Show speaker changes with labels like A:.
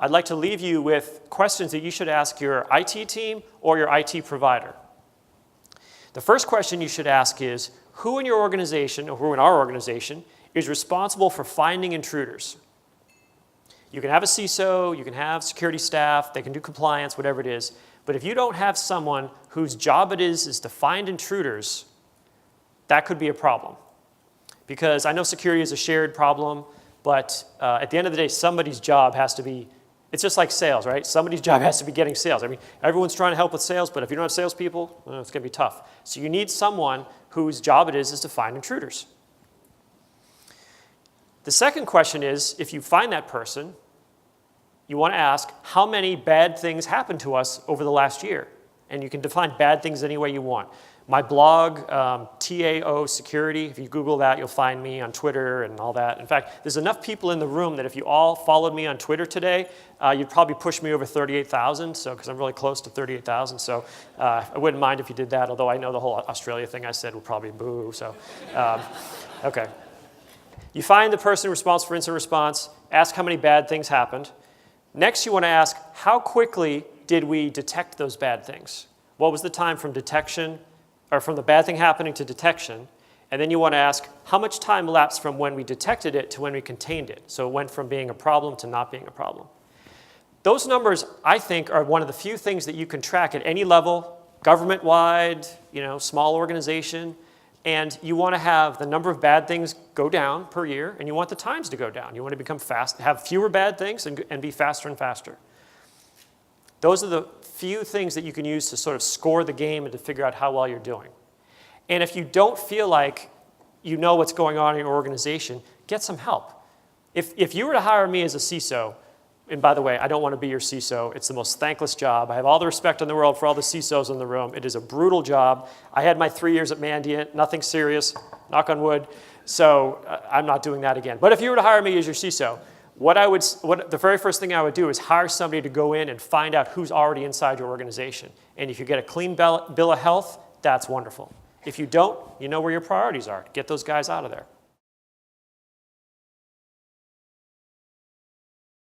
A: I'd like to leave you with questions that you should ask your IT team or your IT provider. The first question you should ask is, who in your organization, or who in our organization, is responsible for finding intruders? You can have a CISO, you can have security staff, they can do compliance, whatever it is. But if you don't have someone whose job it is to find intruders, that could be a problem. Because I know security is a shared problem, but at the end of the day, somebody's job has to be, it's just like sales, right? Somebody's job has to be getting sales. I mean, everyone's trying to help with sales, but if you don't have salespeople, well, it's going to be tough. So you need someone whose job it is to find intruders. The second question is, if you find that person, you want to ask, how many bad things happened to us over the last year? And you can define bad things any way you want. My blog, TAO Security, if you Google that, you'll find me on Twitter and all that. In fact, there's enough people in the room that if you all followed me on Twitter today, you'd probably push me over 38,000, so because I'm really close to 38,000. So I wouldn't mind if you did that, although I know the whole Australia thing I said will probably boo. So, okay. You find the person responsible for incident response, ask how many bad things happened. Next, you want to ask, how quickly did we detect those bad things? What was the time from detection, or from the bad thing happening to detection? And then you want to ask, how much time elapsed from when we detected it to when we contained it? So it went from being a problem to not being a problem. Those numbers, I think, are one of the few things that you can track at any level, government-wide, small organization. And you want to have the number of bad things go down per year, and you want the times to go down. You want to become fast, have fewer bad things, and be faster and faster. Those are the few things that you can use to sort of score the game and to figure out how well you're doing. And if you don't feel like you know what's going on in your organization, get some help. If you were to hire me as a CISO, and by the way, I don't want to be your CISO. It's the most thankless job. I have all the respect in the world for all the CISOs in the room. It is a brutal job. I had my 3 years at Mandiant, nothing serious, knock on wood. So I'm not doing that again. But if you were to hire me as your CISO, the very first thing I would do is hire somebody to go in and find out who's already inside your organization. And if you get a clean bill of health, that's wonderful. If you don't, you know where your priorities are. Get those guys out of there.